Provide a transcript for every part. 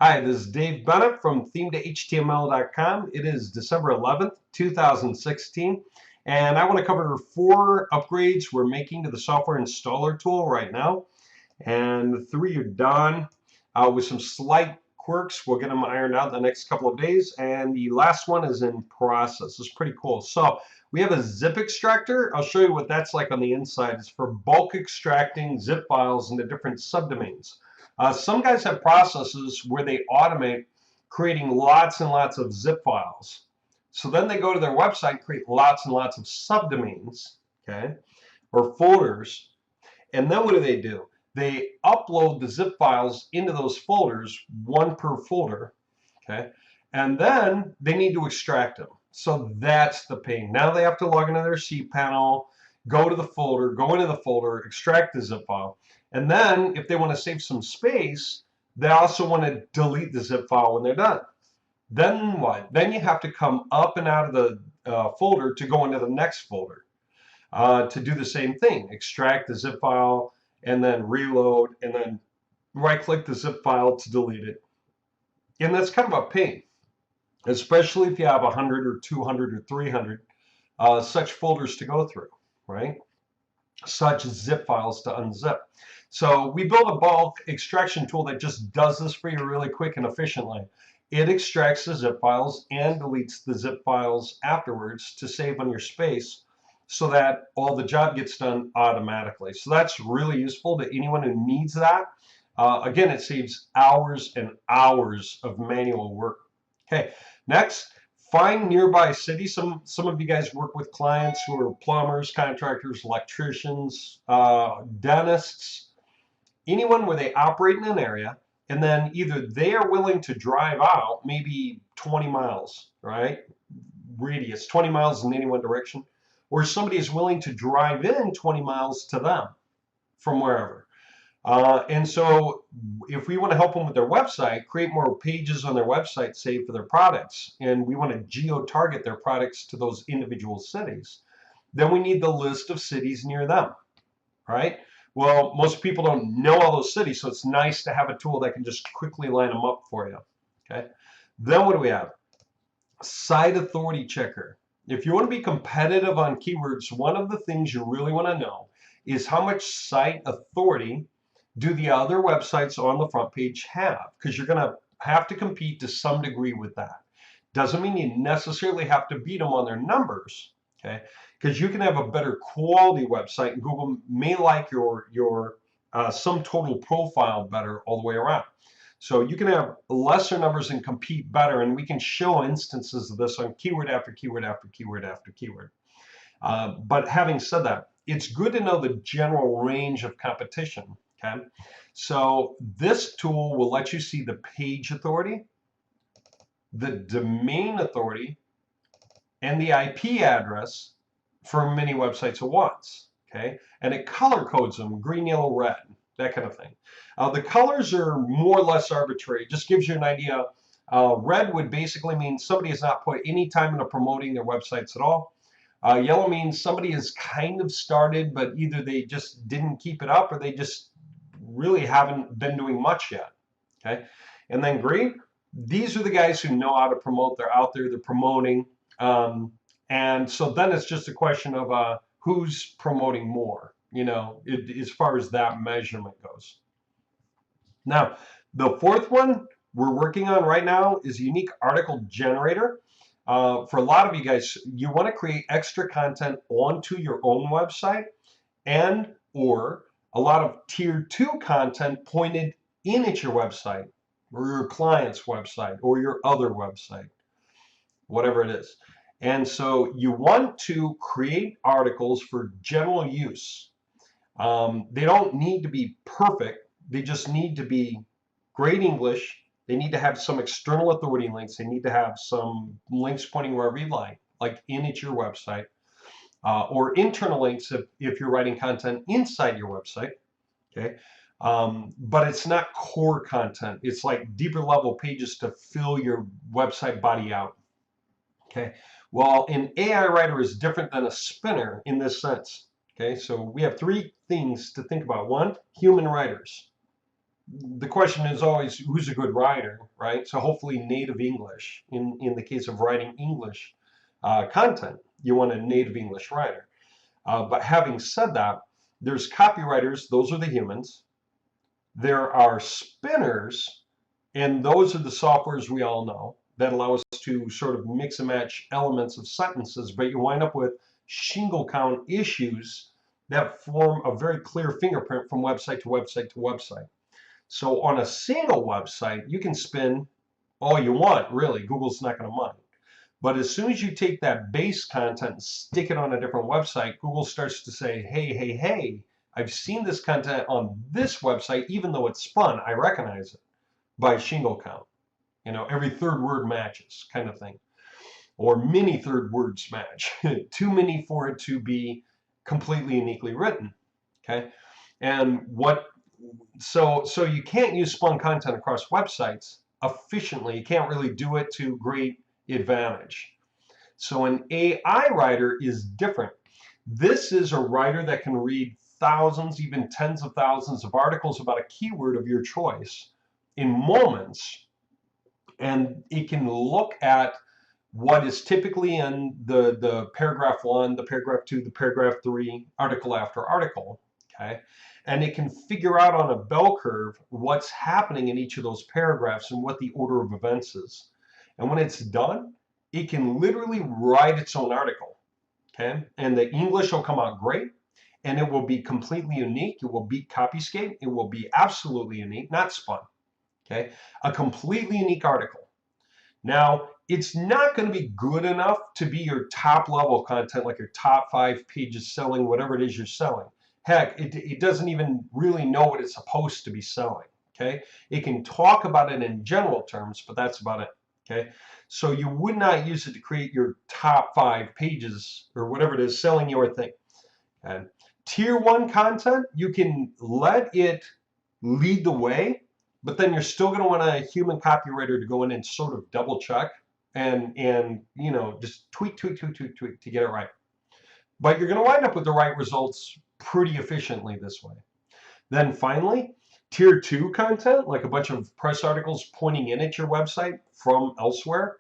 Hi, this is Dave Bennett from theme2html.com. It is December 11th, 2016, and I want to cover 4 upgrades we're making to the software installer tool right now. And 3 are done with some slight quirks. We'll get them ironed out in the next couple of days. And the last one is in process. It's pretty cool. So we have a zip extractor. I'll show you what that's like on the inside. It's for bulk extracting zip files into different subdomains. Some guys have processes where they automate creating lots and lots of zip files. So then they go to their website, create lots and lots of subdomains, okay, or folders. And then what do? They upload the zip files into those folders, one per folder, okay? And then they need to extract them. So that's the pain. Now they have to log into their cPanel, go to the folder, go into the folder, extract the zip file. And then if they want to save some space, they also want to delete the zip file when they're done. Then what? Then you have to come up and out of the folder to go into the next folder to do the same thing. Extract the zip file and then reload and then right click the zip file to delete it. And that's kind of a pain, especially if you have 100 or 200 or 300 such folders to go through, right? Such zip files to unzip. So we built a bulk extraction tool that just does this for you really quick and efficiently. It extracts the zip files and deletes the zip files afterwards to save on your space so that all the job gets done automatically. So that's really useful to anyone who needs that. Again, it saves hours and hours of manual work. Okay, next, find nearby cities. Some of you guys work with clients who are plumbers, contractors, electricians, dentists, anyone where they operate in an area, and then either they are willing to drive out maybe 20 miles, right? Radius, 20 miles in any one direction, or somebody is willing to drive in 20 miles to them from wherever. And so if we want to help them with their website, create more pages on their website saved for their products, and we want to geo-target their products to those individual cities, then we need the list of cities near them, right? Well, most people don't know all those cities, so it's nice to have a tool that can just quickly line them up for you, okay? Then what do we have? Site authority checker. If you want to be competitive on keywords, one of the things you really want to know is how much site authority do the other websites on the front page have? Because you're going to have to compete to some degree with that. Doesn't mean you necessarily have to beat them on their numbers, okay? Because you can have a better quality website, and Google may like your sum total profile better all the way around. So you can have lesser numbers and compete better, and we can show instances of this on keyword after keyword after keyword after keyword. But having said that, it's good to know the general range of competition. Okay, so this tool will let you see the page authority, the domain authority, and the IP address for many websites at once. Okay, and it color codes them green, yellow, red, that kind of thing. The colors are more or less arbitrary. It just gives you an idea. Red would basically mean somebody has not put any time into promoting their websites at all. Yellow means somebody has kind of started, but either they just didn't keep it up or they just really haven't been doing much yet. Okay, and then green, these are the guys who know how to promote. They're out there, they're promoting. And so then it's just a question of who's promoting more, as far as that measurement goes. Now, the fourth one we're working on right now is a unique article generator. For a lot of you guys, you want to create extra content onto your own website and or a lot of tier 2 content pointed in at your website or your client's website or your other website, whatever it is. And so you want to create articles for general use. They don't need to be perfect. They just need to be great English. They need to have some external authority links. They need to have some links pointing wherever you like in at your website, or internal links if you're writing content inside your website. Okay, but it's not core content. It's like deeper level pages to fill your website body out. Okay, well, an AI writer is different than a spinner in this sense. Okay, so we have 3 things to think about. 1, human writers. the question is always who's a good writer, right? So hopefully native English. In the case of writing English content, you want a native English writer. But having said that, there's copywriters, those are the humans. There are spinners, and those are the softwares we all know that allow us to sort of mix and match elements of sentences, but you wind up with shingle count issues that form a very clear fingerprint from website to website to website. So on a single website, you can spin all you want, really. Google's not going to mind. But as soon as you take that base content and stick it on a different website, Google starts to say, hey, hey, hey, I've seen this content on this website, even though it's spun, I recognize it by shingle count. You know, every third word matches kind of thing. Or many third words match. Too many for it to be completely uniquely written. Okay. And so you can't use spun content across websites efficiently. You can't really do it to great advantage. So an AI writer is different. This is a writer that can read thousands, even tens of thousands of articles about a keyword of your choice in moments, and it can look at what is typically in the paragraph 1, the paragraph 2, the paragraph 3, article after article, okay? And it can figure out on a bell curve what's happening in each of those paragraphs and what the order of events is. And when it's done, it can literally write its own article, okay? And the English will come out great, and it will be completely unique. It will beat Copyscape. It will be absolutely unique, not spun, okay? A completely unique article. Now, it's not going to be good enough to be your top level content, like your top 5 pages selling whatever it is you're selling. Heck, it doesn't even really know what it's supposed to be selling, okay? It can talk about it in general terms, but that's about it, okay? So you would not use it to create your top 5 pages or whatever it is selling your thing. Okay? Tier 1 content, you can let it lead the way, but then you're still going to want a human copywriter to go in and sort of double check and you know, just tweak to get it right. But you're going to wind up with the right results pretty efficiently this way. Then finally, tier 2 content, like a bunch of press articles pointing in at your website from elsewhere.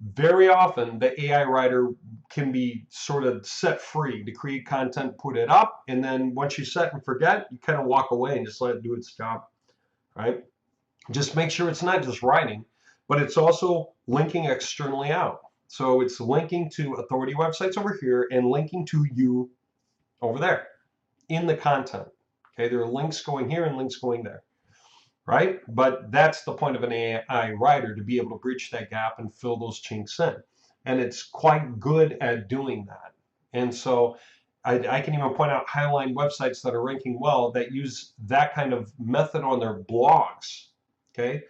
Very often the AI writer can be sort of set free to create content, put it up, and then once you set and forget, you kind of walk away and just let it do its job, right? Just make sure it's not just writing, but it's also linking externally out. So it's linking to authority websites over here and linking to you over there in the content. Okay, there are links going here and links going there, right? But that's the point of an AI writer, to be able to bridge that gap and fill those chinks in. And it's quite good at doing that. And so I can even point out Highline websites that are ranking well that use that kind of method on their blogs. Okay,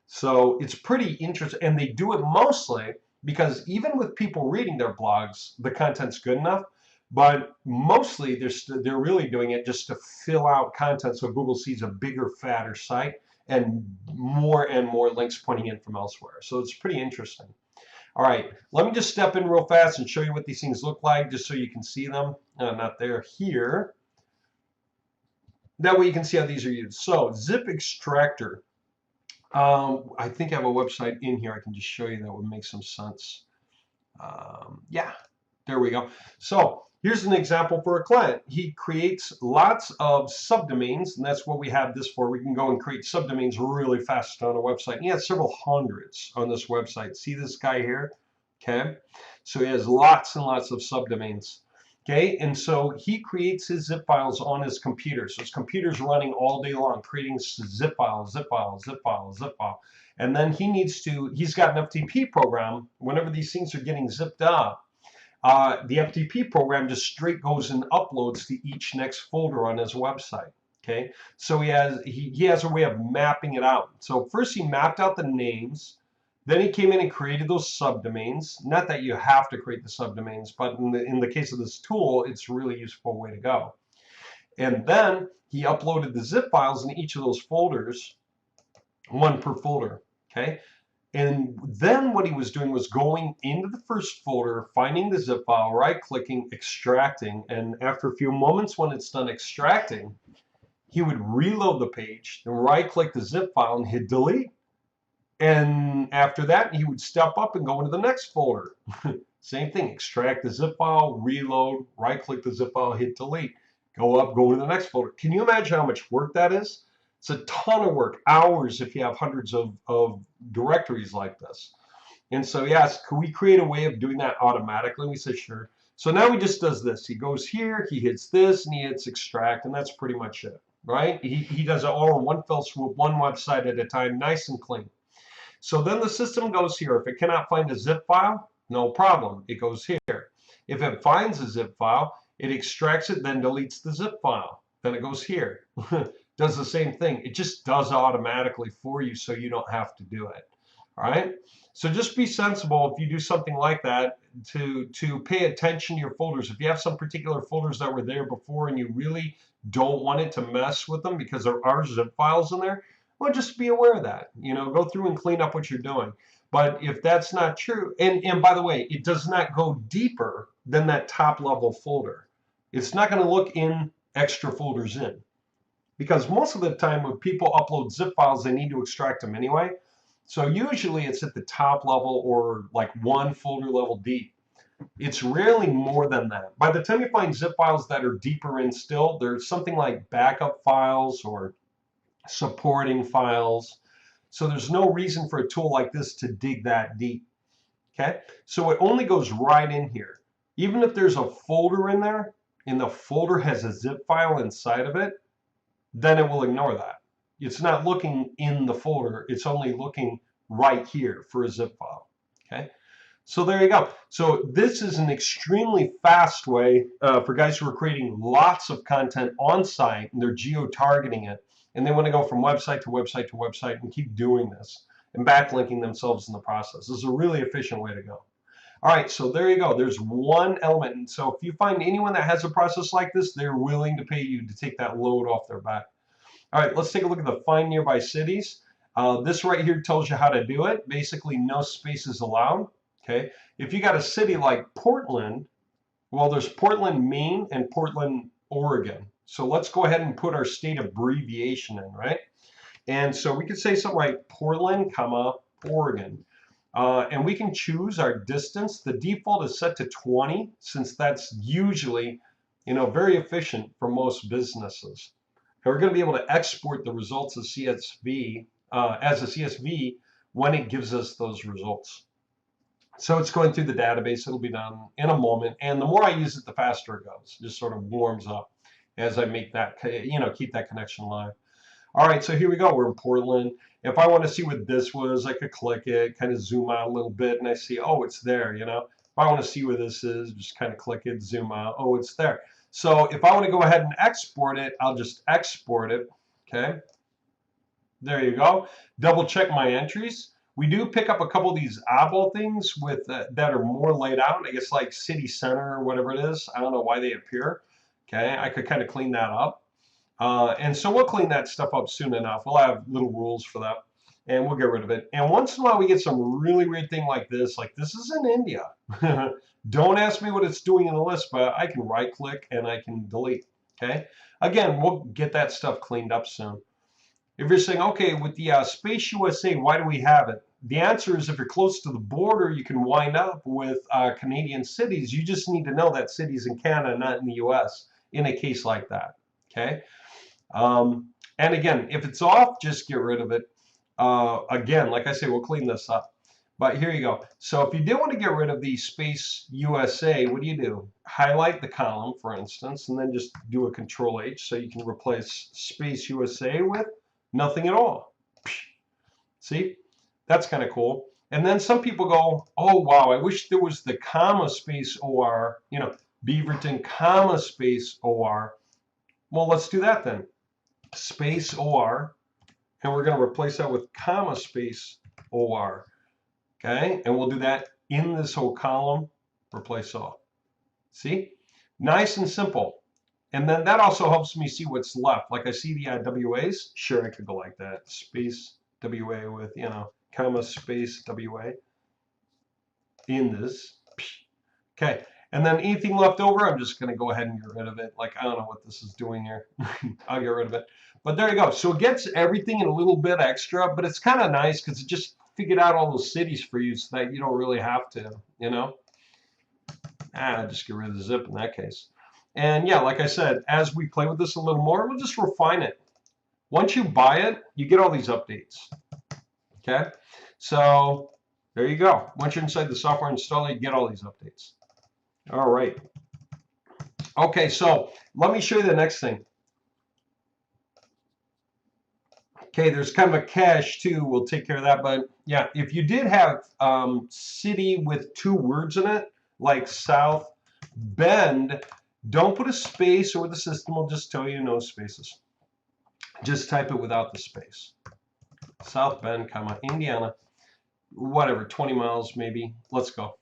so it's pretty interesting, and they do it mostly because even with people reading their blogs, the content's good enough. But mostly they're really doing it just to fill out content so Google sees a bigger, fatter site and more links pointing in from elsewhere. So it's pretty interesting. All right, let me just step in real fast and show you what these things look like, just so you can see them. Not there, here. That way you can see how these are used. So Zip Extractor. I think I have a website in here I can just show you that would make some sense. Yeah, there we go. So here's an example for a client. He creates lots of subdomains, and that's what we have this for. We can go and create subdomains really fast on a website. He has several hundreds on this website. See this guy here? Okay, so he has lots and lots of subdomains. Okay, and so he creates his zip files on his computer. So his computer's running all day long, creating zip files, zip files, zip files, zip file. And then he's got an FTP program. Whenever these things are getting zipped up, the FTP program just straight goes and uploads to each next folder on his website. Okay, so he has a way of mapping it out. So first he mapped out the names. Then he came in and created those subdomains. Not that you have to create the subdomains, but in the case of this tool, it's a really useful way to go. And then he uploaded the zip files in each of those folders, one per folder, okay? And then what he was doing was going into the first folder, finding the zip file, right-clicking, extracting, and after a few moments when it's done extracting, he would reload the page, then right-click the zip file and hit delete. And after that, he would step up and go into the next folder. Same thing, extract the zip file, reload, right-click the zip file, hit delete. Go up, go into the next folder. Can you imagine how much work that is? It's a ton of work, hours if you have hundreds of directories like this. And so yes, could we create a way of doing that automatically? We say sure. So now he just does this. He goes here, he hits this, and he hits extract, and that's pretty much it, right? He does it all in one fell swoop, one website at a time, nice and clean. So then the system goes here. If it cannot find a zip file, no problem. It goes here. If it finds a zip file, it extracts it, then deletes the zip file. Then it goes here. Does the same thing. It just does it automatically for you so you don't have to do it. All right? So just be sensible if you do something like that to pay attention to your folders. If you have some particular folders that were there before and you really don't want it to mess with them because there are zip files in there, well, just be aware of that. You know, go through and clean up what you're doing. But if that's not true, and by the way, it does not go deeper than that top level folder. It's not going to look in extra folders in. Because most of the time when people upload zip files, they need to extract them anyway. So usually it's at the top level or like one folder level deep. It's rarely more than that. By the time you find zip files that are deeper in still, there's something like backup files or supporting files. So there's no reason for a tool like this to dig that deep. Okay, so it only goes right in here. Even if there's a folder in there and the folder has a zip file inside of it, then it will ignore that. It's not looking in the folder. It's only looking right here for a zip file. Okay, so there you go. So this is an extremely fast way for guys who are creating lots of content on site and they're geo-targeting it. And they want to go from website to website to website and keep doing this and backlinking themselves in the process. This is a really efficient way to go. All right, so there you go. There's one element. And so if you find anyone that has a process like this, they're willing to pay you to take that load off their back. All right, let's take a look at the Find Nearby Cities. This right here tells you how to do it. Basically, no spaces allowed. Okay, if you got a city like Portland, well, there's Portland, Maine, and Portland, Oregon. So let's go ahead and put our state abbreviation in, right? And so we could say something like Portland, comma, Oregon. And we can choose our distance. The default is set to 20, since that's usually, very efficient for most businesses. And we're going to be able to export the results as CSV, as a CSV when it gives us those results. So it's going through the database. It'll be done in a moment. And the more I use it, the faster it goes. It just sort of warms up as I make that, keep that connection live. All right, so here we go. We're in Portland. If I want to see what this was, I could click it, kind of zoom out a little bit, and I see, oh, it's there, If I want to see where this is, just kind of click it, zoom out, oh, it's there. So if I want to go ahead and export it, I'll just export it, okay? There you go. Double check my entries. We do pick up a couple of these eyeball things with that are more laid out. I guess like city center or whatever it is. I don't know why they appear. Okay, I could kind of clean that up. And so we'll clean that stuff up soon enough. We'll have little rules for that, and we'll get rid of it. And once in a while we get some really weird thing like this is in India. Don't ask me what it's doing in the list, but I can right click and I can delete. Okay, again, we'll get that stuff cleaned up soon. If you're saying, okay, with the Space USA, why do we have it? The answer is if you're close to the border, you can wind up with Canadian cities. You just need to know that city's in Canada, not in the US, in a case like that, okay? And again, if it's off, just get rid of it. Again, like I say, we'll clean this up. But here you go. So if you do want to get rid of the Space USA, what do? Highlight the column, for instance, and then just do a Control H so you can replace Space USA with nothing at all. See, that's kind of cool. And then some people go, oh, wow, I wish there was the comma space OR, Beaverton, comma space OR. Well, let's do that then. Space OR, and we're going to replace that with comma space OR. Okay, and we'll do that in this whole column, replace all. See, nice and simple. And then that also helps me see what's left. Like I see the WAs, sure, I could go like that. Space WA with, comma space WA in this. Okay, And then anything left over, I'm just going to go ahead and get rid of it. Like, I don't know what this is doing here. I'll get rid of it. But there you go. So it gets everything in a little bit extra, but it's kind of nice because it just figured out all those cities for you so that you don't really have to, you know. Just get rid of the zip in that case. And yeah, like I said, as we play with this a little more, we'll just refine it. Once you buy it, you get all these updates. Okay, so there you go. Once you're inside the software installer, you get all these updates. All right. Okay, so let me show you the next thing. Okay, there's kind of a cache too. We'll take care of that. But yeah, if you did have city with 2 words in it, like South Bend, don't put a space, or the system will just tell you no spaces. Just type it without the space. South Bend, comma, Indiana, whatever, 20 miles maybe. Let's go.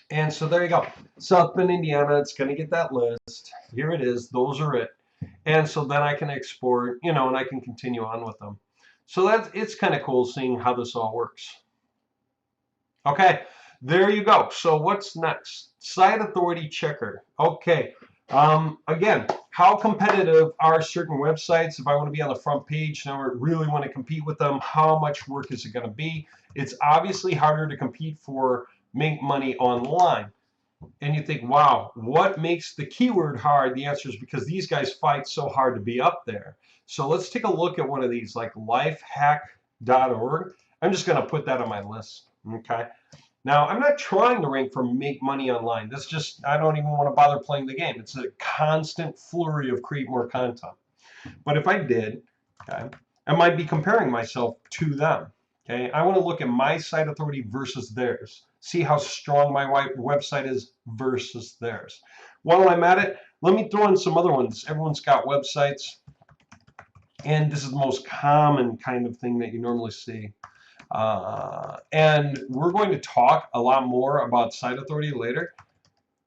And so there you go. South Bend, Indiana, it's going to get that list. Here it is. Those are it. And so then I can export, you know, and I can continue on with them. So it's kind of cool seeing how this all works. Okay, there you go. So what's next? Site authority checker. Okay. Again, how competitive are certain websites? If I want to be on the front page and I really want to compete with them, how much work is it going to be? It's obviously harder to compete for make money online. And you think, wow, what makes the keyword hard? The answer is because these guys fight so hard to be up there. So let's take a look at one of these, like lifehack.org. I'm just going to put that on my list. Okay. Now, I'm not trying to rank for make money online. That's just, I don't even want to bother playing the game. It's a constant flurry of create more content. But if I did, okay, I might be comparing myself to them. Okay, I want to look at my site authority versus theirs. See how strong my website is versus theirs. While I'm at it, let me throw in some other ones. Everyone's got websites, and this is the most common kind of thing that you normally see. And we're going to talk a lot more about site authority later.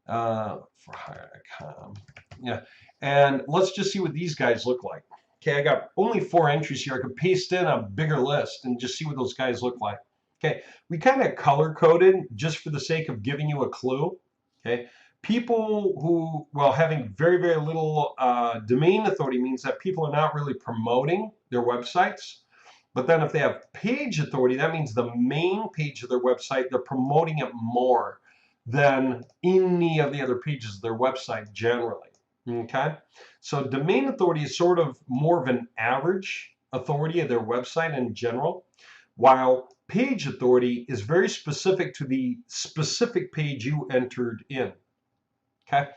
For hire.com. Yeah, and let's just see what these guys look like. Okay, I got only 4 entries here. I could paste in a bigger list and just see what those guys look like. Okay, we kind of color coded just for the sake of giving you a clue. Okay, people who, well, having very, very little domain authority means that people are not really promoting their websites. But then if they have page authority, that means the main page of their website, they're promoting it more than any of the other pages of their website generally. Okay, so domain authority is sort of more of an average authority of their website in general, while page authority is very specific to the specific page you entered in. Okay,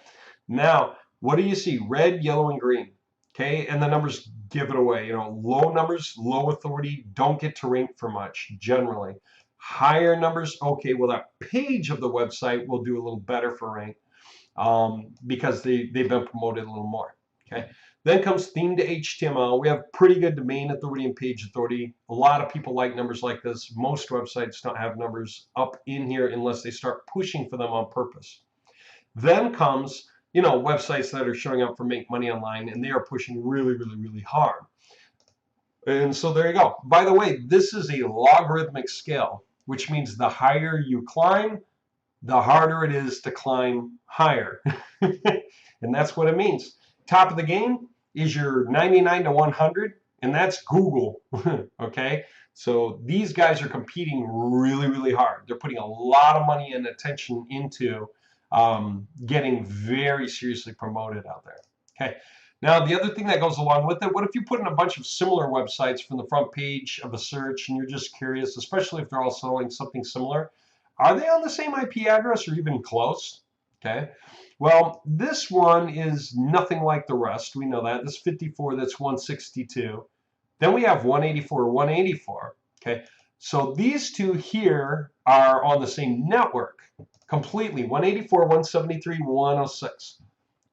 now what do you see? Red, yellow, and green. Okay, and the numbers give it away. You know, low numbers, low authority, don't get to rank for much generally. Higher numbers, okay, well, that page of the website will do a little better for rank because they've been promoted a little more. Okay, then comes theme to HTML. We have pretty good domain authority and page authority. A lot of people like numbers like this. Most websites don't have numbers up in here unless they start pushing for them on purpose. Then comes, you know, websites that are showing up for make money online, and they are pushing really, really, really hard. And so there you go. By the way, this is a logarithmic scale, which means the higher you climb, the harder it is to climb higher. And that's what it means. Top of the game is your 99 to 100, and that's Google. Okay? So these guys are competing really, really hard. They're putting a lot of money and attention into getting very seriously promoted out there. Okay. Now, the other thing that goes along with it, what if you put in a bunch of similar websites from the front page of a search and you're just curious, especially if they're all selling something similar? Are they on the same IP address or even close? Okay. Well, this one is nothing like the rest. We know that. This 54, that's 162. Then we have 184, 184. Okay. So these two here are on the same network completely. 184, 173, 106.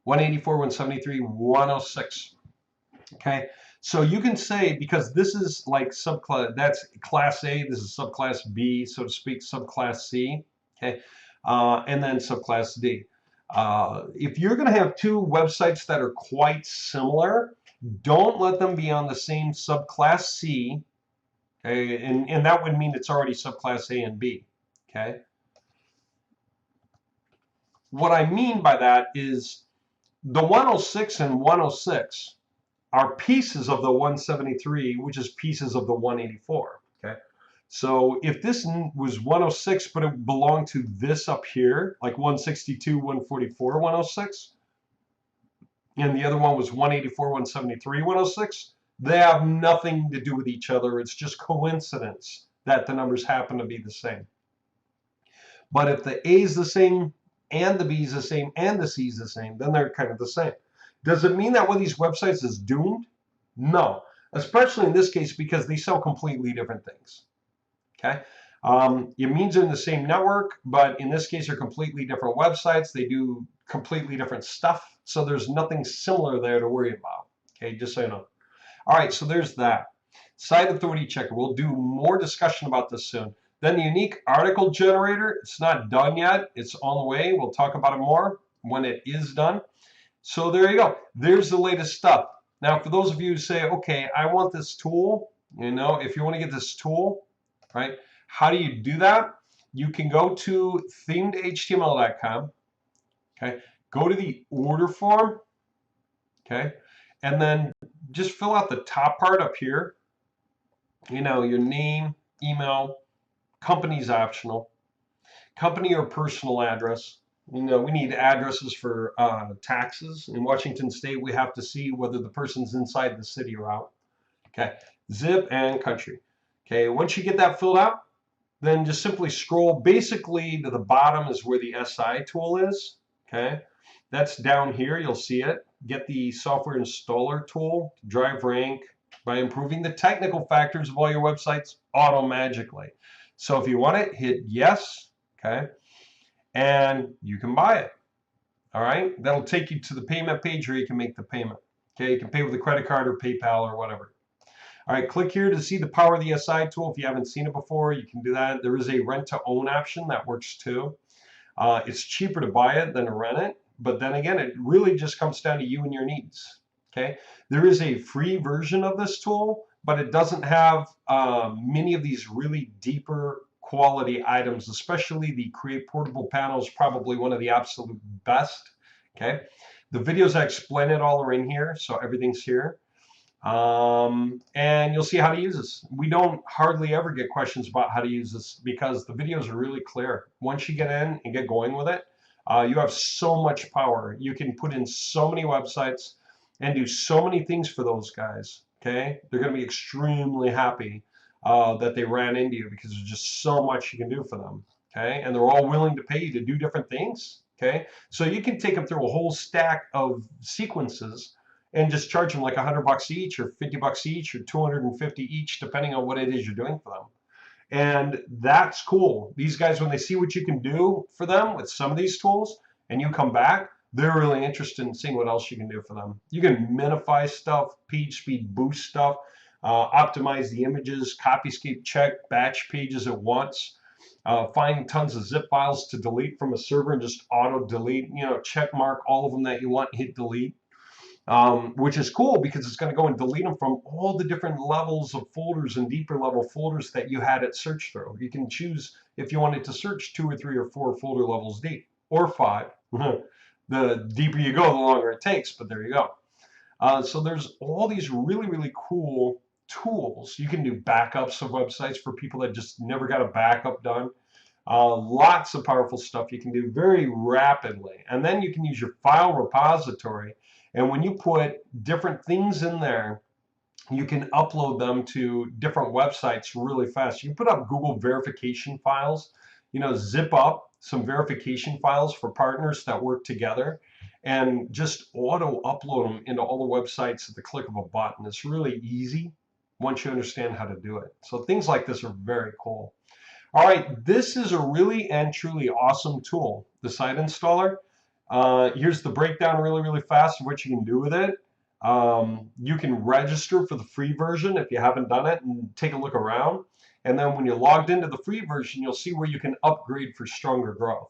184, 173, 106. Okay. So you can say, because this is like subclass, that's class A, this is subclass B, so to speak, subclass C, okay, and then subclass D. If you're going to have 2 websites that are quite similar, don't let them be on the same subclass C, okay, and that would mean it's already subclass A and B, okay. what I mean by that is the 106 and 106 are pieces of the 173, which is pieces of the 184. Okay. So if this was 106, but it belonged to this up here, like 162, 144, 106, and the other one was 184, 173, 106, they have nothing to do with each other. It's just coincidence that the numbers happen to be the same. But if the A is the same, and the B is the same, and the C is the same, then they're kind of the same. Does it mean that one of these websites is doomed? No, especially in this case because they sell completely different things. Okay, it means they're in the same network, but in this case, they're completely different websites. They do completely different stuff, so there's nothing similar there to worry about. Okay, just so you know. All right, so there's that. Site authority checker. We'll do more discussion about this soon. Then the unique article generator. It's not done yet. It's on the way. We'll talk about it more when it is done. So there you go. There's the latest stuff. Now, for those of you who say, okay, I want this tool, you know, if you want to get this tool, right, how do you do that? You can go to themedhtml.com, okay, go to the order form, okay, and then just fill out the top part up here, you know, your name, email, company's optional, company or personal address. You know, we need addresses for taxes. In Washington State, we have to see whether the person's inside the city or out. Okay, zip and country. Okay, once you get that filled out, then just simply scroll basically to the bottom is where the SI tool is. Okay, that's down here. You'll see it. Get the software installer tool to drive rank by improving the technical factors of all your websites auto-magically. So if you want it, hit yes. Okay, and you can buy it. All right, that'll take you to the payment page, or you can make the payment. Okay, you can pay with a credit card or PayPal or whatever. All right, click here to see the power of the SI tool. If you haven't seen it before, you can do that. There is a rent to own option that works too. It's cheaper to buy it than to rent it, but then again, it really just comes down to you and your needs. Okay, there is a free version of this tool, but it doesn't have many of these really deeper quality items, especially the create portable panels, probably one of the absolute best. Okay, the videos I explain it all are in here, so everything's here. And you'll see how to use this. We don't hardly ever get questions about how to use this because the videos are really clear. Once you get in and get going with it, you have so much power. You can put in so many websites and do so many things for those guys. Okay, they're going to be extremely happy that they ran into you because there's just so much you can do for them. Okay, and they're all willing to pay you to do different things. Okay, so you can take them through a whole stack of sequences and just charge them like $100 each or $50 each or 250 each, depending on what it is you're doing for them. And that's cool. These guys, when they see what you can do for them with some of these tools and you come back, they're really interested in seeing what else you can do for them. You can minify stuff, page speed boost stuff, optimize the images, copyscape check, batch pages at once, find tons of zip files to delete from a server and just auto delete, you know, check mark all of them that you want, hit delete. Which is cool because it's going to go and delete them from all the different levels of folders and deeper level folders that you had it search through. You can choose if you wanted to search 2 or 3 or 4 folder levels deep, or 5. The deeper you go, the longer it takes, but there you go. So there's all these really, really cool tools. You can do backups of websites for people that just never got a backup done. Lots of powerful stuff you can do very rapidly. And then you can use your file repository. And when you put different things in there, you can upload them to different websites really fast. You can put up Google verification files, you know, zip up some verification files for partners that work together and just auto upload them into all the websites at the click of a button. It's really easy once you understand how to do it. So things like this are very cool. All right, this is a really and truly awesome tool, the site installer. Here's the breakdown really, really fast of what you can do with it. You can register for the free version if you haven't done it and take a look around. And then when you're logged into the free version, you'll see where you can upgrade for stronger growth.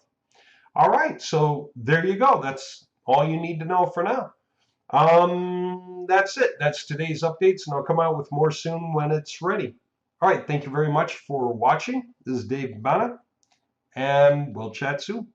All right, so there you go. That's all you need to know for now. That's it. That's today's updates, and I'll come out with more soon when it's ready. All right, thank you very much for watching. This is Dave Bana, and we'll chat soon.